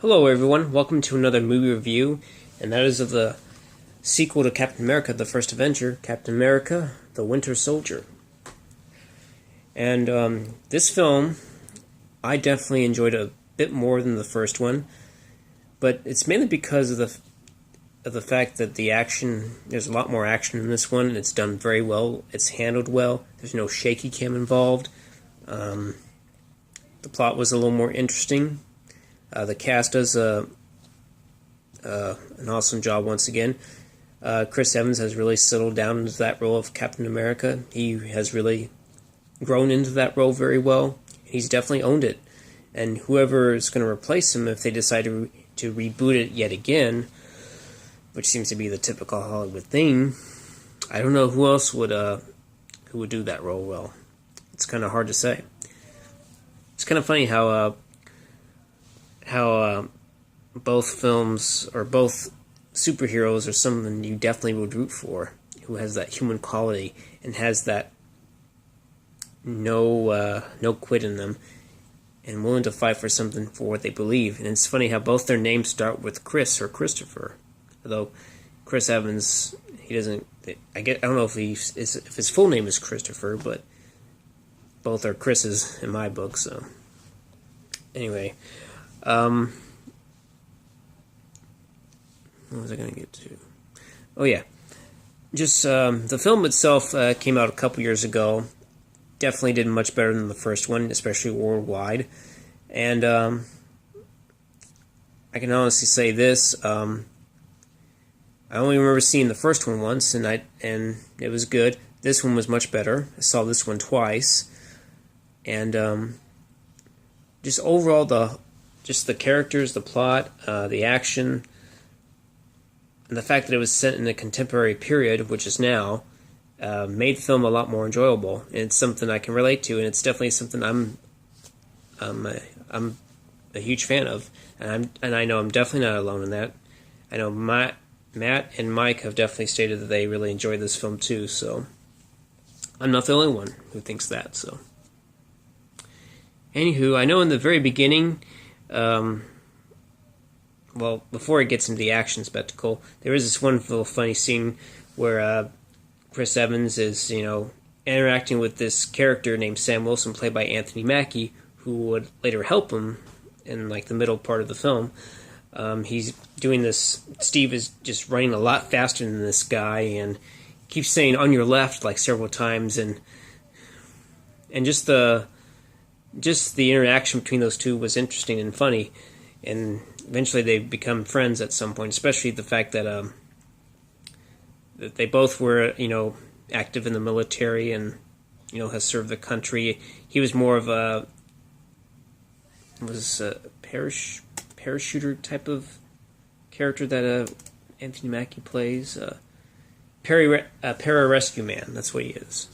Hello everyone, welcome to another movie review, and that is of the sequel to Captain America, the first Avenger, Captain America, the Winter Soldier. And this film, I definitely enjoyed a bit more than the first one, but it's mainly because of the fact that there's a lot more action in this one, and it's done very well, it's handled well, there's no shaky cam involved, the plot was a little more interesting. The cast does an awesome job once again. Chris Evans has really settled down into that role of Captain America. He has really grown into that role very well. He's definitely owned it. And whoever is going to replace him, if they decide to reboot it yet again, which seems to be the typical Hollywood thing, I don't know who else would do that role well. It's kind of hard to say. It's kind of funny how both films or both superheroes are someone you definitely would root for, who has that human quality and has that no quit in them and willing to fight for something for what they believe. And it's funny how both their names start with Chris or Christopher, although Chris Evans, he doesn't. I don't know if his full name is Christopher, but both are Chris's in my book. So anyway. What was I going to get to? Oh yeah, just the film itself came out a couple years ago. Definitely did much better than the first one, especially worldwide. And I can honestly say this: I only remember seeing the first one once, and it was good. This one was much better. I saw this one twice, and just overall the characters, the plot, the action, and the fact that it was set in a contemporary period, which is now, made film a lot more enjoyable. And it's something I can relate to, and it's definitely something I'm a huge fan of, and I know I'm definitely not alone in that. I know Matt and Mike have definitely stated that they really enjoyed this film too. So I'm not the only one who thinks that. So, anywho, I know in the very beginning. Well, before it gets into the action spectacle, there is this one little funny scene where Chris Evans is, interacting with this character named Sam Wilson, played by Anthony Mackie, who would later help him in the middle part of the film. He's doing this. Steve is just running a lot faster than this guy, and keeps saying "on your left" several times, and just the interaction between those two was interesting and funny, and eventually they become friends at some point, especially the fact that they both were, active in the military and, has served the country. He was more of a parachuter type of character that Anthony Mackie plays. Para-rescue man, that's what he is.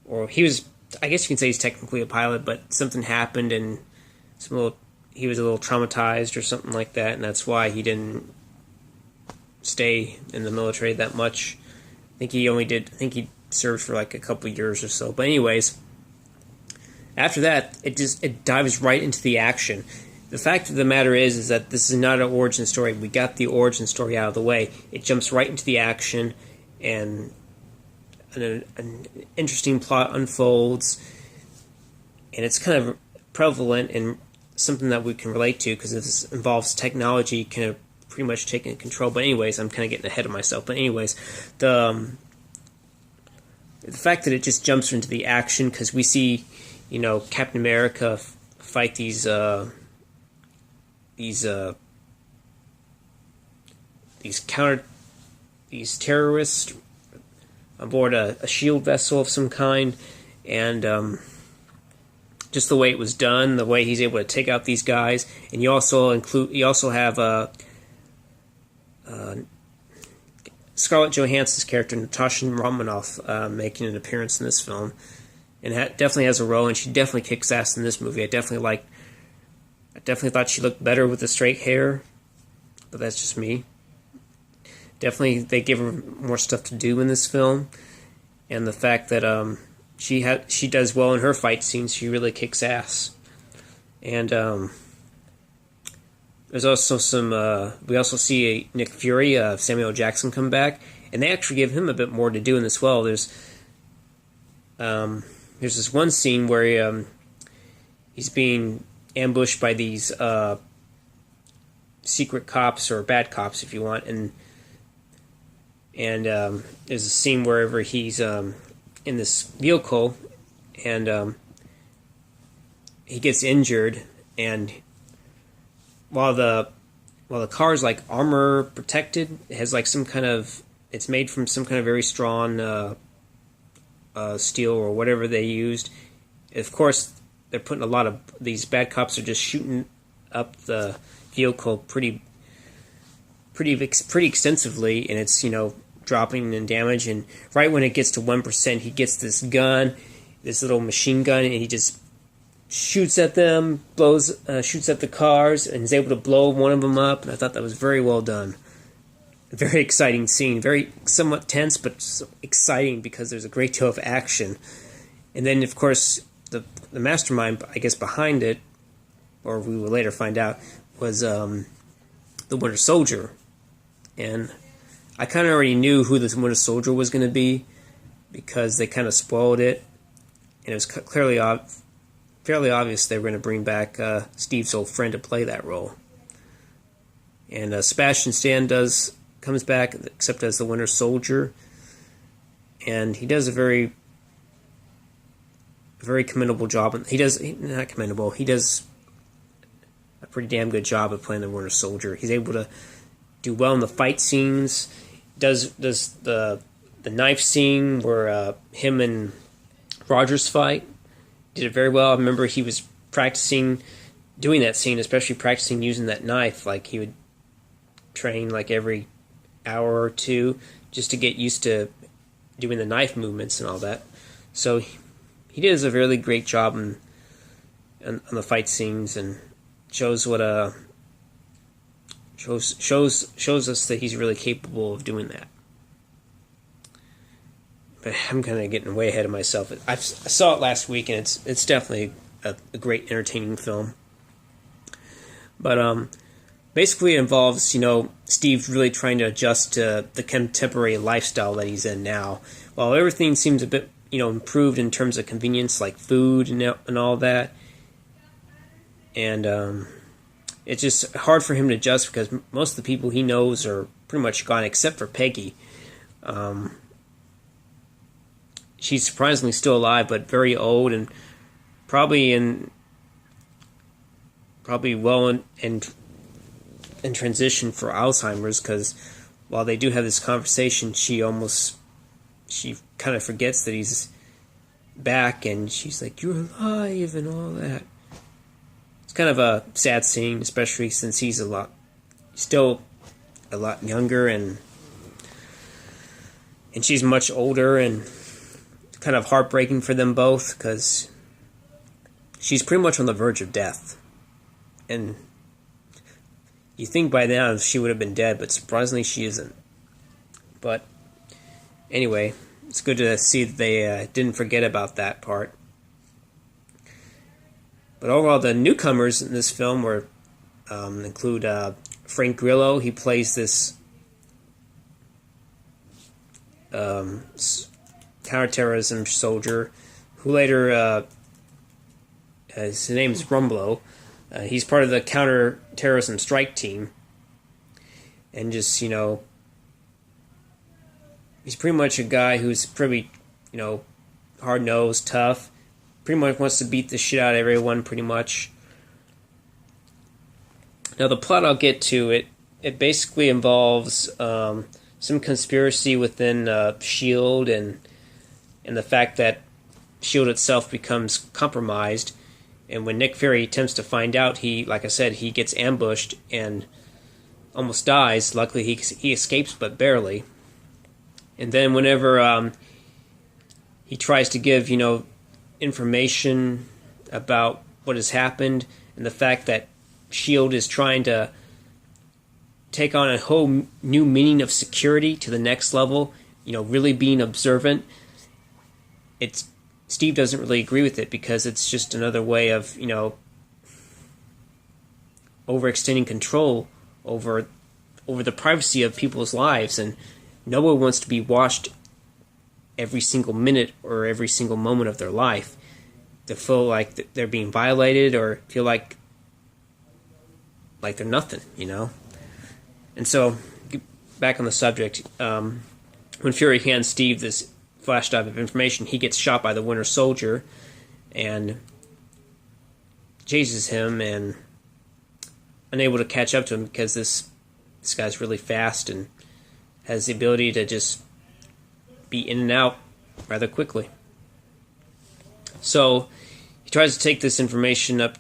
Or he was... I guess you can say he's technically a pilot, but something happened and he was a little traumatized or something like that, and that's why he didn't stay in the military that much. I think he served for a couple years or so. But anyways, after that, it dives right into the action. The fact of the matter is that this is not an origin story. We got the origin story out of the way. It jumps right into the action, and an interesting plot unfolds, and it's kind of prevalent and something that we can relate to because this involves technology kind of pretty much taking control. But anyways, I'm kind of getting ahead of myself. But anyways, the fact that it just jumps into the action, because we see, Captain America fight these terrorists aboard a shield vessel of some kind, and just the way it was done, the way he's able to take out these guys, and you also have Scarlett Johansson's character Natasha Romanoff making an appearance in this film, and definitely has a role, and she definitely kicks ass in this movie. I definitely thought she looked better with the straight hair, but that's just me. Definitely, they give her more stuff to do in this film, and the fact that she does well in her fight scenes. She really kicks ass, and There's also some. We also see Nick Fury, Samuel Jackson come back, and they actually give him a bit more to do in this. Well, there's this one scene where he's being ambushed by these secret cops or bad cops, if you want, and there's a scene wherever he's in this vehicle, and he gets injured, and while the car's like armor protected, it has like some kind of, it's made from some kind of very strong steel or whatever they used. Of course, they're putting a lot of, these bad cops are just shooting up the vehicle pretty extensively, and it's, dropping in damage. And right when it gets to 1%, he gets this gun, this little machine gun, and he just shoots at them, shoots at the cars, and is able to blow one of them up. And I thought that was very well done. A very exciting scene, very somewhat tense, but exciting because there's a great deal of action. And then, of course, the mastermind, I guess, behind it, or we will later find out, was the Winter Soldier. And I kind of already knew who this Winter Soldier was going to be because they kind of spoiled it, and it was fairly obvious they were going to bring back Steve's old friend to play that role. And Sebastian Stan comes back, except as the Winter Soldier, and he does a very commendable job. He does a pretty damn good job of playing the Winter Soldier. He's able to do well in the fight scenes. Does the knife scene where him and Rogers fight, did it very well. I remember he was practicing doing that scene, especially practicing using that knife. Like, he would train like every hour or two just to get used to doing the knife movements and all that. So he does a really great job on the fight scenes, and shows us that he's really capable of doing that. But I'm kind of getting way ahead of myself. I saw it last week, and it's definitely a great, entertaining film. But basically, it involves Steve really trying to adjust to the contemporary lifestyle that he's in now. While everything seems a bit improved in terms of convenience, like food and all that, and it's just hard for him to adjust because most of the people he knows are pretty much gone, except for Peggy. She's surprisingly still alive, but very old, and probably well in transition for Alzheimer's, because while they do have this conversation, she kind of forgets that he's back, and she's like, "You're alive," and all that. It's kind of a sad scene, especially since he's still a lot younger, and she's much older, and it's kind of heartbreaking for them both because she's pretty much on the verge of death. And you think by now she would have been dead, but surprisingly she isn't. But anyway, it's good to see that they didn't forget about that part. But overall, the newcomers in this film include Frank Grillo. He plays this counterterrorism soldier who later, his name is Rumlow. He's part of the counterterrorism strike team. And just, he's pretty much a guy who's pretty, hard-nosed, tough. Pretty much wants to beat the shit out of everyone, pretty much. Now, the plot I'll get to, it basically involves some conspiracy within S.H.I.E.L.D. and the fact that S.H.I.E.L.D. itself becomes compromised. And when Nick Fury attempts to find out, like I said, he gets ambushed and almost dies. Luckily, he escapes, but barely. And then whenever he tries to give, information about what has happened and the fact that S.H.I.E.L.D. is trying to take on a whole new meaning of security to the next level, really being observant, Steve doesn't really agree with it because it's just another way of, overextending control over the privacy of people's lives, and no one wants to be watched every single minute or every single moment of their life, to feel like they're being violated or feel like they're nothing, And so, back on the subject, when Fury hands Steve this flash drive of information, he gets shot by the Winter Soldier and chases him, and unable to catch up to him because this guy's really fast and has the ability to just be in and out rather quickly. So he tries to take this information up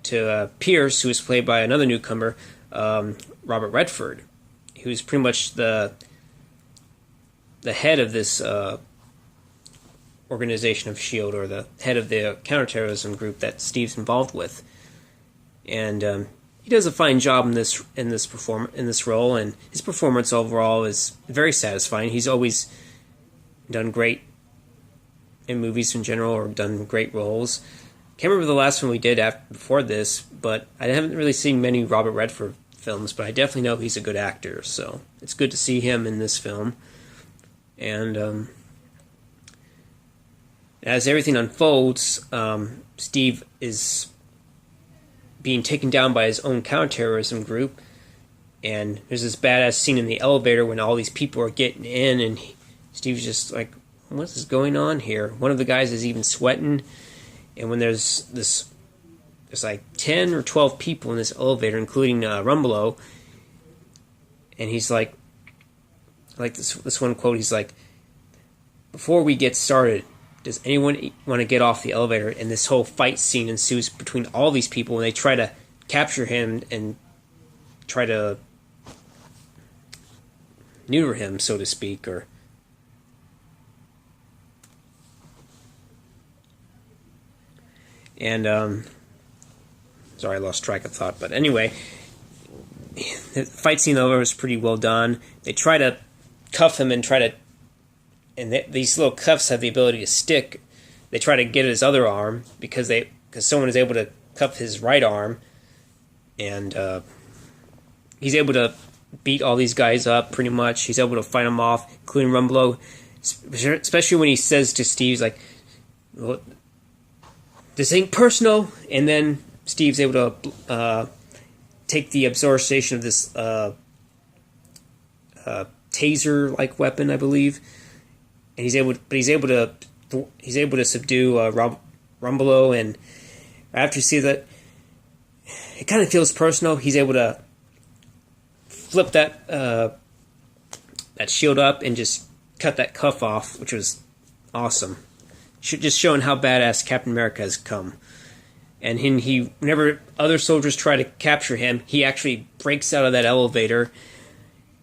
to Pierce, who is played by another newcomer, Robert Redford, who's pretty much the head of this organization of S.H.I.E.L.D., or the head of the counterterrorism group that Steve's involved with. And he does a fine job in this role, and his performance overall is very satisfying. He's always done great in movies in general, or done great roles. Can't remember the last one we did before this, but I haven't really seen many Robert Redford films, but I definitely know he's a good actor, so it's good to see him in this film. And as everything unfolds, Steve is being taken down by his own counterterrorism group, and there's this badass scene in the elevator when all these people are getting in, and Steve's just like, what is going on here? One of the guys is even sweating, and when there's like 10 or 12 people in this elevator, including Rumbelow, and he's like this one quote, he's like, before we get started, does anyone want to get off the elevator? And this whole fight scene ensues between all these people, and they try to capture him and try to neuter him, so to speak, or sorry, I lost track of thought, but anyway, the fight scene over is pretty well done. They try to cuff him and these little cuffs have the ability to stick. They try to get his other arm because someone is able to cuff his right arm, and he's able to beat all these guys up pretty much. He's able to fight them off, including Rumbelow, especially when he says to Steve, he's like, well, this ain't personal, and then Steve's able to take the absorption of this taser-like weapon, I believe, and he's able to subdue Rumbelow, and after you see that, it kind of feels personal. He's able to flip that shield up and just cut that cuff off, which was awesome. Just showing how badass Captain America has come. And whenever other soldiers try to capture him, he actually breaks out of that elevator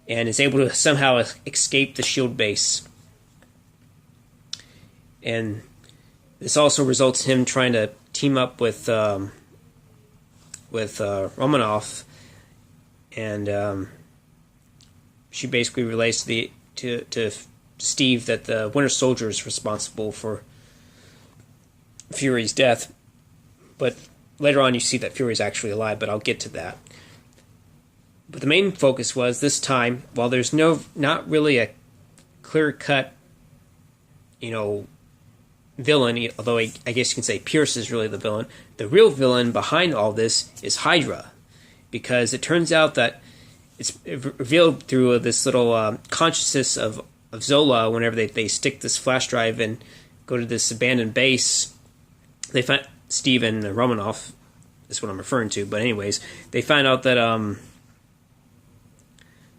and is able to somehow escape the S.H.I.E.L.D. base. And this also results in him trying to team up with Romanoff, and she basically relates to Steve that the Winter Soldier is responsible for Fury's death. But later on you see that Fury's actually alive, but I'll get to that. But the main focus was, this time, while there's not really a clear-cut, villain, although I guess you can say Pierce is really the villain, the real villain behind all this is Hydra. Because it turns out that it's revealed through this little consciousness of Zola. Whenever they stick this flash drive and go to this abandoned base, they find Steve and Romanoff is what I'm referring to. But anyways, they find out that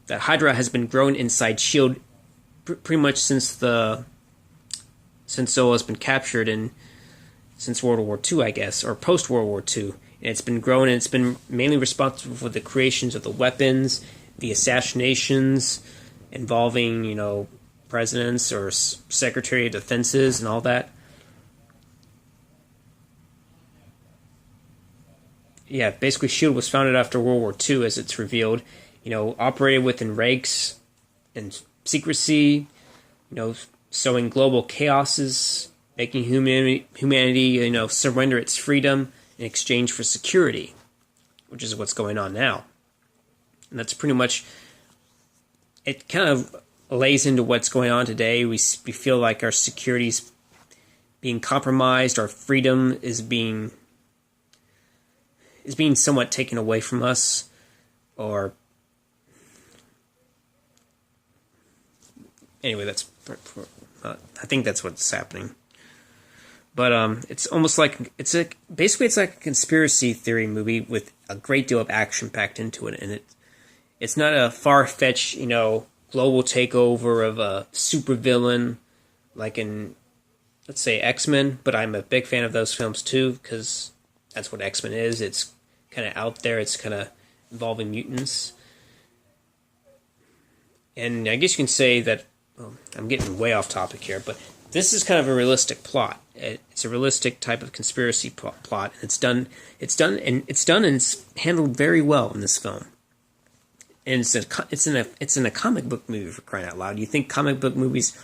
that Hydra has been grown inside S.H.I.E.L.D. Pretty much since Zola's been captured, and since World War II, I guess, or post World War II. And it's been grown, and it's been mainly responsible for the creations of the weapons, the assassinations involving, presidents or Secretary of Defenses and all that. Yeah, basically S.H.I.E.L.D. was founded after World War II, as it's revealed. Operated within ranks and secrecy, sowing global chaoses, making humanity, surrender its freedom in exchange for security. which is what's going on now. And that's pretty much, it kind of lays into what's going on today. We feel like our security's being compromised, our freedom is being somewhat taken away from us, or anyway, I think that's what's happening. But it's almost like basically it's like a conspiracy theory movie with a great deal of action packed into it, and it's not a far-fetched, global takeover of a supervillain like in, let's say, X-Men, but I'm a big fan of those films too, because that's what X-Men is. It's kind of out there. It's kind of involving mutants. And I guess you can say that, well, I'm getting way off topic here, but this is kind of a realistic plot. It's a realistic type of conspiracy plot. It's done and it's handled very well in this film. And it's in a comic book movie, for crying out loud. You think comic book movies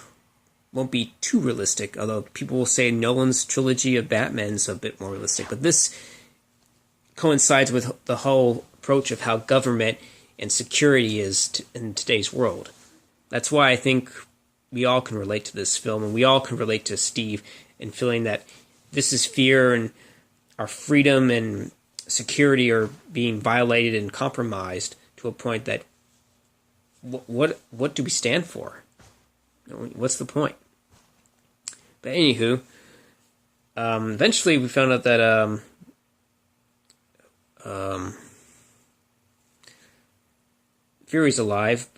won't be too realistic, although people will say Nolan's trilogy of Batman is a bit more realistic. But this coincides with the whole approach of how government and security is in today's world. That's why I think we all can relate to this film, and we all can relate to Steve in feeling that this is fear and our freedom and security are being violated and compromised to a point that what do we stand for? What's the point? But anywho, eventually we found out that Fury's alive,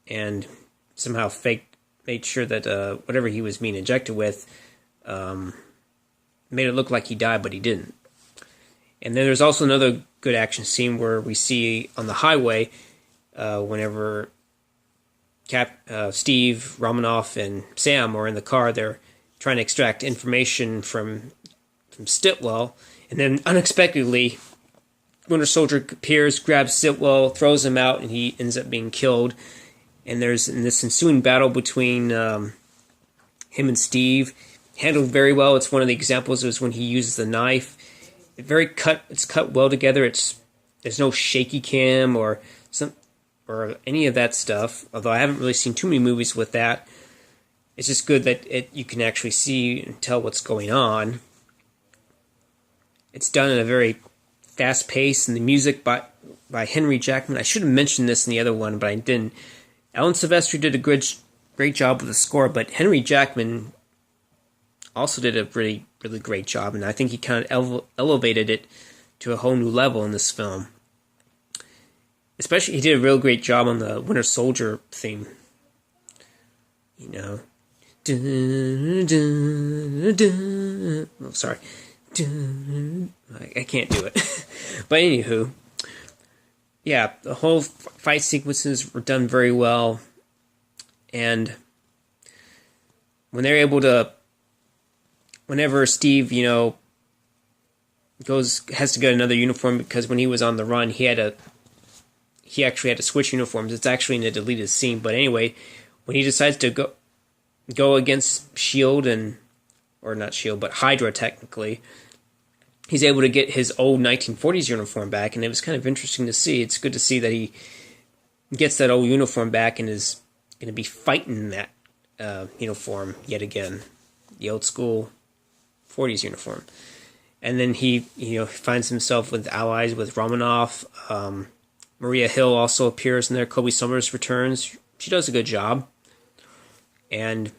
and somehow made sure that whatever he was being injected with made it look like he died, but he didn't. And then there's also another good action scene where we see on the highway, whenever Steve, Romanoff, and Sam are in the car, they're trying to extract information from Stillwell, and then unexpectedly, Winter Soldier appears, grabs Stillwell, throws him out, and he ends up being killed. And there's this ensuing battle between him and Steve, handled very well. It's one of the examples is when he uses the knife. It's cut well together. There's no shaky cam or any of that stuff. Although I haven't really seen too many movies with that. It's just good that you can actually see and tell what's going on. It's done in a very fast pace, and the music by Henry Jackman. I should have mentioned this in the other one, but I didn't. Alan Silvestri did a great job with the score, but Henry Jackman also did a really, really great job, and I think he kind of elevated it to a whole new level in this film. Especially, he did a real great job on the Winter Soldier theme. Dun, dun, dun. Oh, sorry. Dun. I can't do it. But anywho, yeah, the whole fight sequences were done very well, and when they're able to, whenever Steve, has to get another uniform, because when he was on the run, he actually had to switch uniforms. It's actually in a deleted scene, but anyway, when he decides to go against S.H.I.E.L.D. or not S.H.I.E.L.D., but Hydra technically, he's able to get his old 1940s uniform back, and it was kind of interesting to see. It's good to see that he gets that old uniform back and is going to be fighting that uniform yet again, the old school 40s uniform. And then he finds himself with allies with Romanoff. Maria Hill also appears in there. Kobe Summers returns. She does a good job. And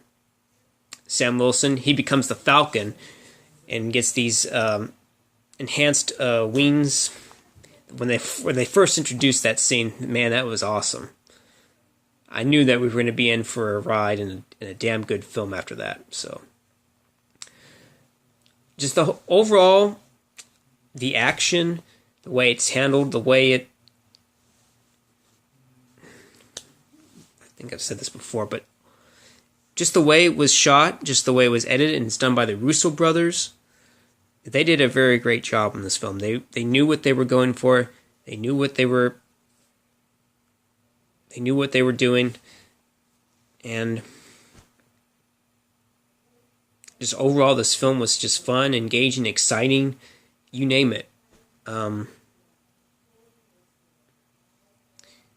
Sam Wilson, he becomes the Falcon and gets these enhanced wings. When they first introduced that scene, man, that was awesome. I knew that we were going to be in for a ride and a damn good film after that. So, just the overall, the action, the way it's handled, the way it. I think I've said this before, but just the way it was shot, just the way it was edited, and it's done by the Russo brothers. They did a very great job in this film. They knew what they were going for. They knew what they were doing, and just overall, this film was just fun, engaging, exciting, you name it.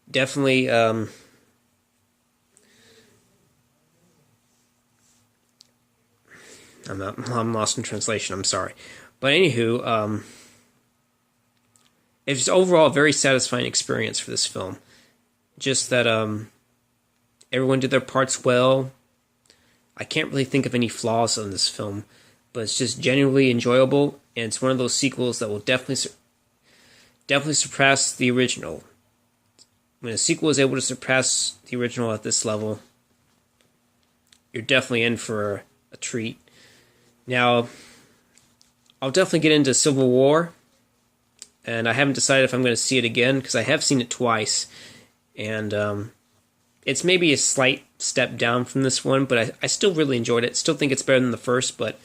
definitely. I'm lost in translation. I'm sorry, but anywho, it's overall a very satisfying experience for this film. Just that everyone did their parts well. I can't really think of any flaws in this film, but it's just genuinely enjoyable, and it's one of those sequels that will definitely surpass the original. When a sequel is able to surpass the original at this level, you're definitely in for a treat. Now, I'll definitely get into Civil War, and I haven't decided if I'm going to see it again, because I have seen it twice, and it's maybe a slight step down from this one, but I still really enjoyed it. Still think it's better than the first, but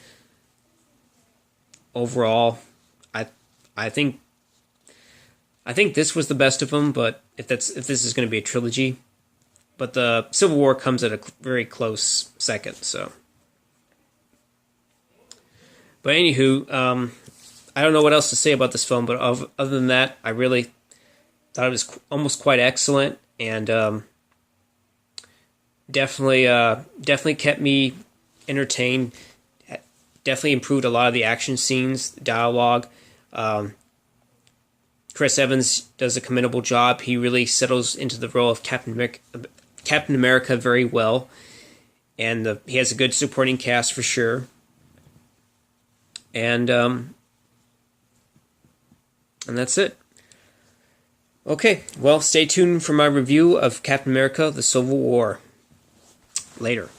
overall, I think this was the best of them. But if this is going to be a trilogy, but the Civil War comes at a very close second. So, but anywho, I don't know what else to say about this film. But other than that, I really thought it was almost quite excellent, and definitely kept me entertained. Definitely improved a lot of the action scenes, the dialogue. Chris Evans does a commendable job. He really settles into the role of Captain America very well, and he has a good supporting cast for sure. And that's it. Okay, well, stay tuned for my review of Captain America: The Civil War. Later.